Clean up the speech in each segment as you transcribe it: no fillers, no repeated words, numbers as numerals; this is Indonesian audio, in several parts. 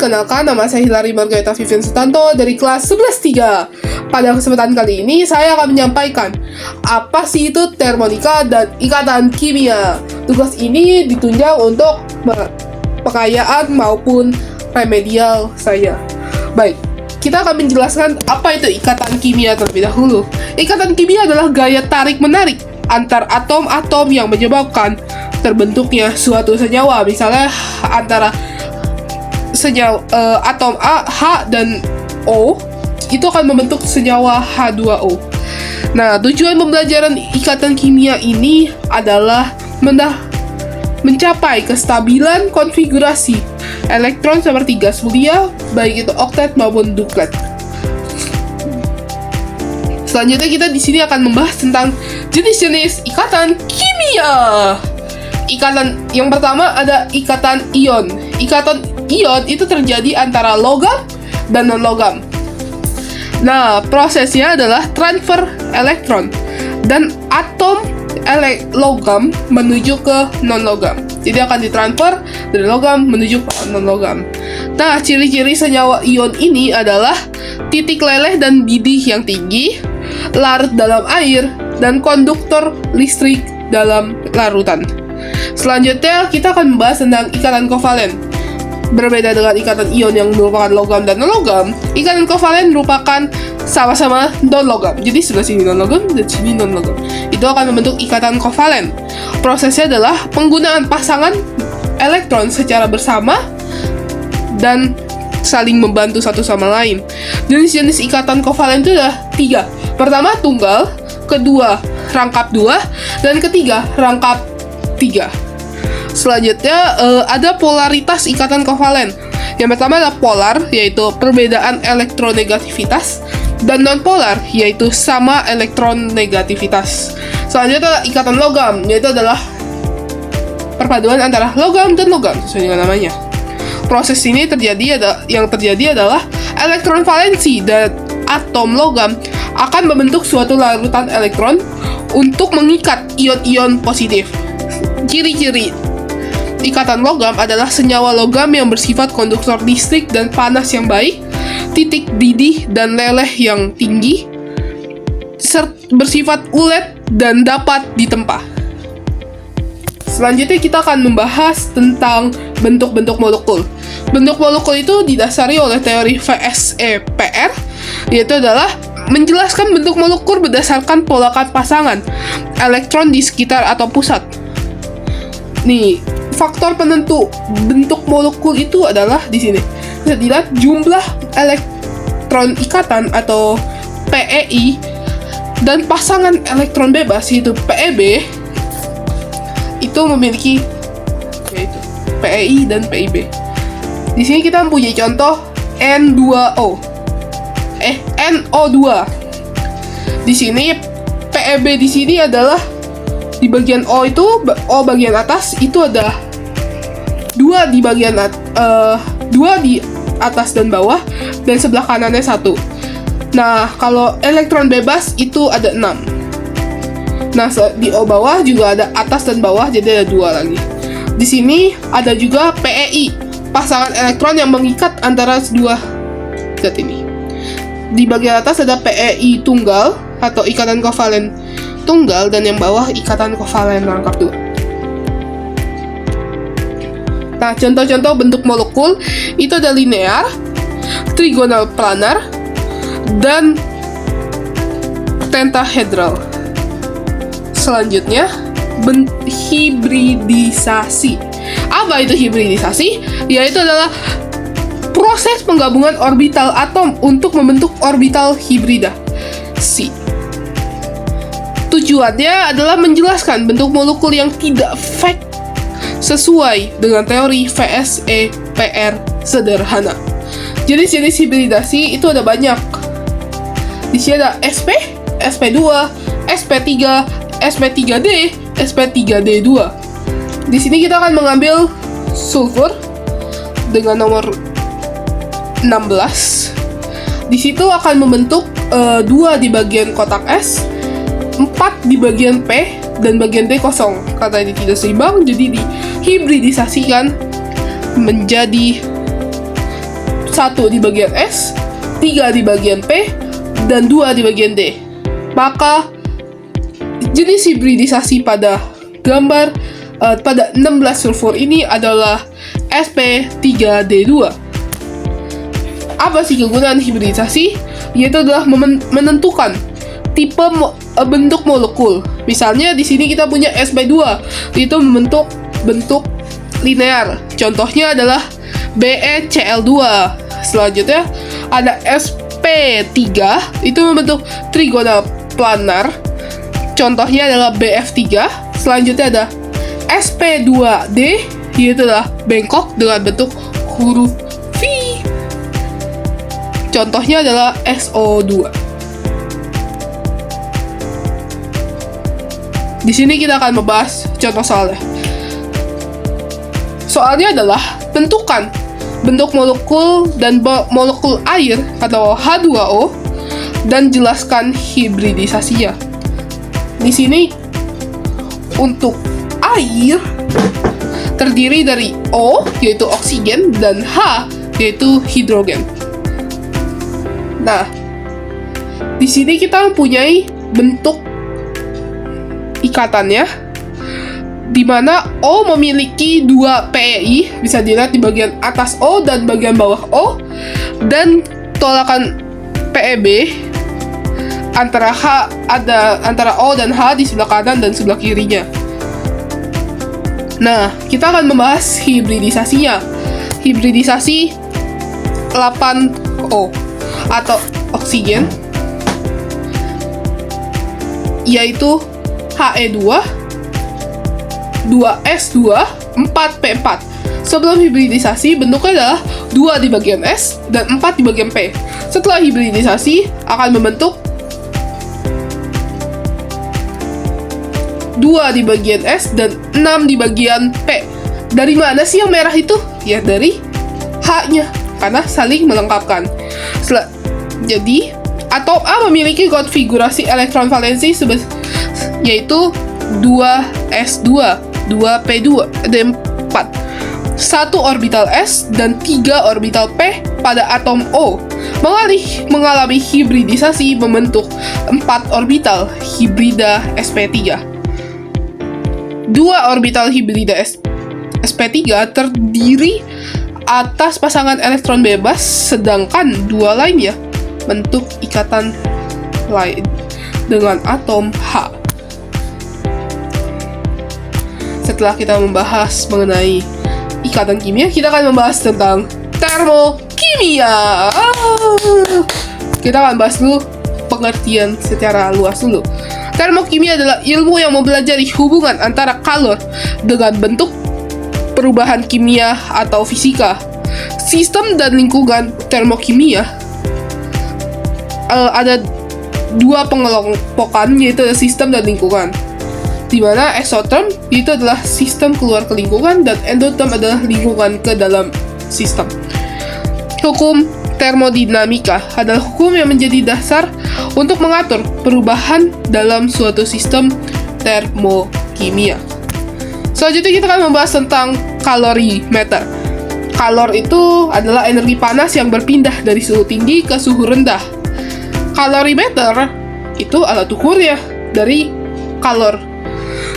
perkenalkan, nama saya Hilary Margareta Vivian Sutanto dari kelas 11-3. Pada kesempatan kali ini, saya akan menyampaikan apa sih itu termonika dan ikatan kimia. Tugas ini ditunjang untuk pengayaan maupun remedial saya. Baik, kita akan menjelaskan apa itu ikatan kimia terlebih dahulu. Ikatan kimia adalah gaya tarik-menarik antar atom-atom yang menyebabkan terbentuknya suatu senyawa. Misalnya antara atom A, H, dan O itu akan membentuk senyawa H2O. Nah, tujuan pembelajaran ikatan kimia ini adalah mencapai kestabilan konfigurasi elektron seperti gas mulia, baik itu oktet maupun duplet. Selanjutnya kita di sini akan membahas tentang jenis-jenis ikatan kimia. Ikatan yang pertama ada ikatan ion. Ikatan ion itu terjadi antara logam dan non-logam. Nah, prosesnya adalah transfer elektron dan atom logam menuju ke non-logam. Jadi akan ditransfer dari logam menuju ke non-logam. Nah, ciri-ciri senyawa ion ini adalah titik leleh dan bidih yang tinggi, larut dalam air, dan konduktor listrik dalam larutan. Selanjutnya, kita akan membahas tentang ikatan kovalen. Berbeda dengan ikatan ion yang merupakan logam dan non-logam, ikatan kovalen merupakan sama-sama non-logam. Jadi sebelah sini non-logam dan sini non-logam. Itu akan membentuk ikatan kovalen. Prosesnya adalah penggunaan pasangan elektron secara bersama dan saling membantu satu sama lain. Jenis-jenis ikatan kovalen itu ada 3. Pertama, tunggal. Kedua, rangkap 2. Dan ketiga, rangkap 3. Selanjutnya ada polaritas ikatan kovalen. Yang pertama adalah polar, yaitu perbedaan elektronegativitas, dan non-polar, yaitu sama elektronegativitas. Selanjutnya adalah ikatan logam, yaitu adalah perpaduan antara logam dan logam sesuai dengan namanya. Proses ini yang terjadi adalah elektron valensi dan atom logam akan membentuk suatu larutan elektron untuk mengikat ion-ion positif. Ciri-ciri ikatan logam adalah senyawa logam yang bersifat konduktor listrik dan panas yang baik, titik bidih dan leleh yang tinggi, bersifat ulet dan dapat ditempa. Selanjutnya kita akan membahas tentang bentuk-bentuk molekul. Bentuk molekul itu didasari oleh teori VSEPR, yaitu adalah menjelaskan bentuk molekul berdasarkan polakan pasangan elektron di sekitar atau pusat. Nih, faktor penentu bentuk molekul itu adalah di sini. Bisa dilihat jumlah elektron ikatan atau PeI dan pasangan elektron bebas yaitu PeB itu memiliki yaitu PeI dan PeB. Di sini kita mempunyai contoh NO2. Di sini PeB di sini adalah di bagian O bagian atas itu ada 2 di bagian 2 di atas dan bawah, dan sebelah kanannya 1. Nah, kalau elektron bebas itu ada 6. Nah, di O bawah juga ada atas dan bawah, jadi ada 2 lagi. Di sini ada juga PeI, pasangan elektron yang mengikat antara 2 zat ini. Di bagian atas ada PeI tunggal atau ikatan kovalen tunggal, dan yang bawah ikatan kovalen rangkap 2. Nah, contoh-contoh bentuk molekul itu ada linear, trigonal planar, dan pentahedral. Selanjutnya, hibridisasi. Apa itu hibridisasi? Yaitu adalah proses penggabungan orbital atom untuk membentuk orbital hibridasi. Tujuannya adalah menjelaskan bentuk molekul yang tidak fake sesuai dengan teori VSEPR sederhana. Jenis-jenis hibridasi itu ada banyak. Di sini ada SP, SP2, SP3, SP3D, SP3D2. Di sini kita akan mengambil sulfur dengan nomor 16. Di situ akan membentuk 2 di bagian kotak S, 4 di bagian P, dan bagian T kosong. Karena ini tidak seimbang, jadi dihibridisasikan menjadi 1 di bagian S, 3 di bagian P, dan 2 di bagian D. Maka jenis hibridisasi pada gambar pada 16 sulfur ini adalah sp3d2. Apa sih kegunaan hibridisasi? Yaitu adalah menentukan tipe bentuk molekul. Misalnya di sini kita punya sp2, itu membentuk bentuk linear. Contohnya adalah BeCl2. Selanjutnya ada sp3, itu membentuk trigonal planar. Contohnya adalah BF3. Selanjutnya ada sp2d, yaitu adalah bengkok dengan bentuk huruf V. Contohnya adalah SO2. Di sini kita akan membahas contoh soalnya. Soalnya adalah tentukan bentuk molekul dan molekul air atau H2O dan jelaskan hibridisasinya. Di sini untuk air terdiri dari O yaitu oksigen dan H yaitu hidrogen. Nah, di sini kita mempunyai bentuk ikatannya, di mana O memiliki 2 PEI, bisa dilihat di bagian atas O dan bagian bawah O, dan tolakan PEB antara O dan H di sebelah kanan dan sebelah kirinya. Nah, kita akan membahas hibridisasinya. Hibridisasi 8O atau oksigen, yaitu He2, 2S2, 4P4. Sebelum hibridisasi, bentuknya adalah 2 di bagian S dan 4 di bagian P. Setelah hibridisasi, akan membentuk 2 di bagian S dan 6 di bagian P. Dari mana sih yang merah itu? Ya dari H-nya, karena saling melengkapkan. Jadi, atom A memiliki konfigurasi elektron valensi yaitu 2s2, 2p2, ada 4, 1 orbital S dan 3 orbital P pada atom O. Mengalami hibridisasi membentuk 4 orbital hibrida sp3. 2 orbital hibrida sp3 terdiri atas pasangan elektron bebas, sedangkan 2 lainnya bentuk ikatan lain dengan atom H. Setelah kita membahas mengenai ikatan kimia, kita akan membahas tentang termokimia. Kita akan bahas dulu pengertian secara luas dulu. Termokimia adalah ilmu yang mempelajari hubungan antara kalor dengan bentuk perubahan kimia atau fisika. Sistem dan lingkungan termokimia ada 2 pengelompokan, yaitu sistem dan lingkungan, di mana exotherm itu adalah sistem keluar ke lingkungan dan endotherm adalah lingkungan ke dalam sistem. Hukum termodinamika adalah hukum yang menjadi dasar untuk mengatur perubahan dalam suatu sistem termokimia. Selanjutnya kita akan membahas tentang kalorimeter. Kalor itu adalah energi panas yang berpindah dari suhu tinggi ke suhu rendah. Kalorimeter itu alat ukurnya dari kalor.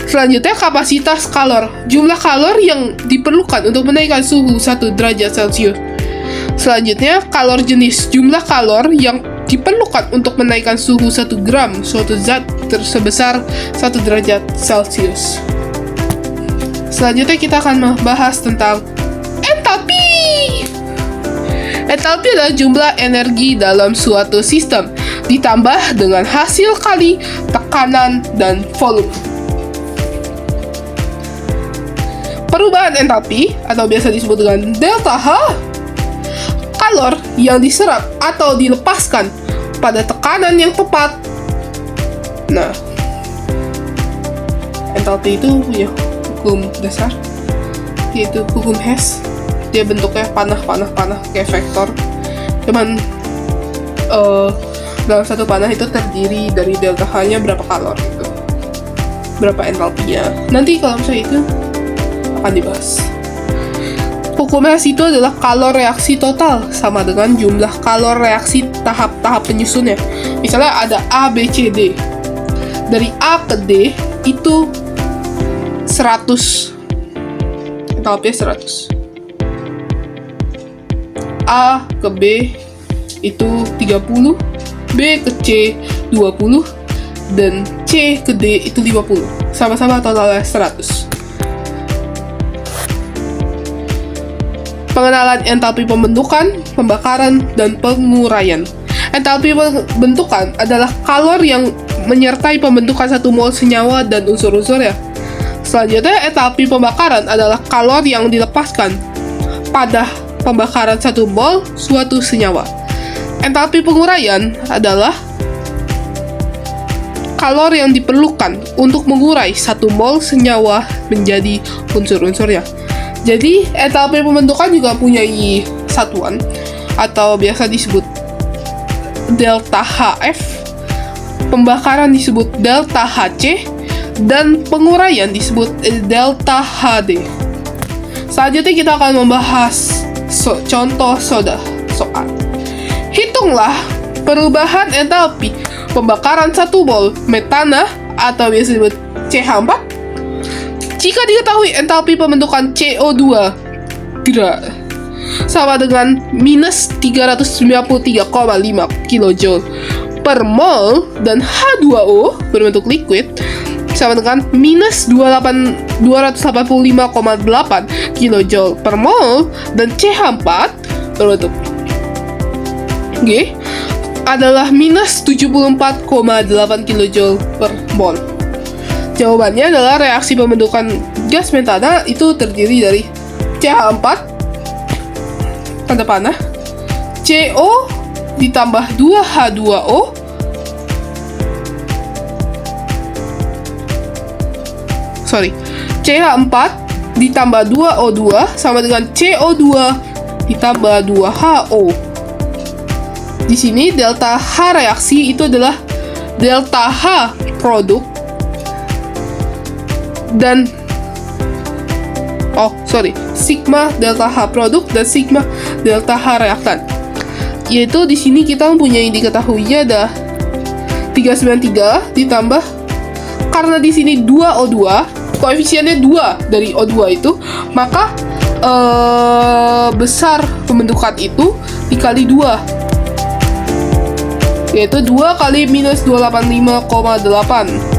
Selanjutnya kapasitas kalor, jumlah kalor yang diperlukan untuk menaikkan suhu 1 derajat Celcius. Selanjutnya kalor jenis, jumlah kalor yang diperlukan untuk menaikkan suhu 1 gram suatu zat sebesar 1 derajat Celcius. Selanjutnya kita akan membahas tentang entalpi. Entalpi adalah jumlah energi dalam suatu sistem ditambah dengan hasil kali tekanan dan volume. Perubahan entalpi atau biasa disebut dengan delta H, kalor yang diserap atau dilepaskan pada tekanan yang tepat. Nah, entalpi itu punya hukum dasar, yaitu hukum Hess. Dia bentuknya panah kayak vektor. Cuman dalam satu panah itu terdiri dari delta H-nya berapa kalor gitu, berapa entalpinya. Nanti kalau misalnya itu akan dibahas. Kokomehas itu adalah kalor reaksi total, sama dengan jumlah kalor reaksi tahap-tahap penyusunnya. Misalnya ada A, B, C, D. Dari A ke D itu 100. Entalpinya 100. A ke B itu 30, B ke C 20, dan C ke D itu 50. Sama-sama totalnya 100. Pengenalan entalpi pembentukan, pembakaran, dan penguraian. Entalpi pembentukan adalah kalor yang menyertai pembentukan satu mol senyawa dan unsur-unsurnya. Selanjutnya, entalpi pembakaran adalah kalor yang dilepaskan pada pembakaran satu mol suatu senyawa. Entalpi penguraian adalah kalor yang diperlukan untuk mengurai satu mol senyawa menjadi unsur-unsurnya. Jadi, entalpi pembentukan juga punya satuan atau biasa disebut delta HF, pembakaran disebut delta HC, dan penguraian disebut delta HD. Selanjutnya kita akan membahas contoh soal. Hitunglah perubahan entalpi pembakaran 1 mol metana atau biasa disebut CH4 jika diketahui entalpi pembentukan CO2 sama dengan minus 393,5 kJ per mol dan H2O berbentuk liquid sama dengan minus 285,8 kJ per mol dan CH4 berbentuk G adalah minus 74,8 kJ per mol. Jawabannya adalah reaksi pembentukan gas metana itu terdiri dari CH4 tanda panah, CO ditambah 2H2O CH4 ditambah 2O2 sama dengan CO2 ditambah 2HO. Di sini delta H reaksi itu adalah delta H produk dan sigma delta H produk dan sigma delta H reaktan. Yaitu di sini kita mempunyai diketahuinya ada 393 ditambah karena di sini 2O2, koefisiennya 2 dari O2 itu, maka besar pembentukan itu dikali 2, yaitu 2 kali minus 285,8.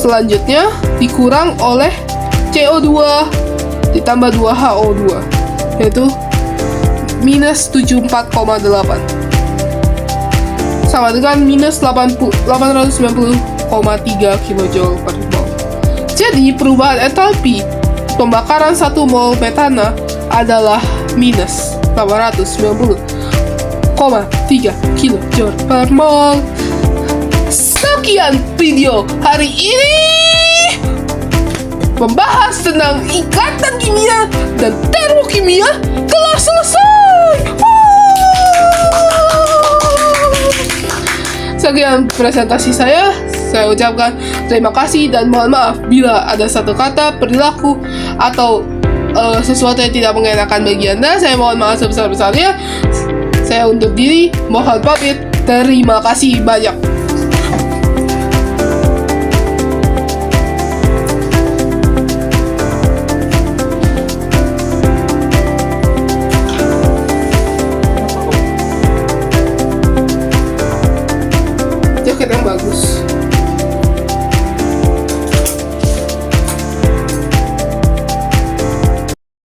Selanjutnya dikurang oleh CO2 ditambah 2HO2, yaitu minus 74,8 sama dengan minus 890,3 kJ per mol. Jadi perubahan entalpi pembakaran 1 mol metana adalah minus 890,3 kJ per mol. Sekian video hari ini membahas tentang ikatan kimia dan termokimia telah selesai. Sekian presentasi saya ucapkan terima kasih dan mohon maaf bila ada satu kata, perilaku, atau sesuatu yang tidak mengenakan bagi Anda. Saya mohon maaf sebesar-besarnya. Saya undur diri, mohon pamit. Terima kasih banyak.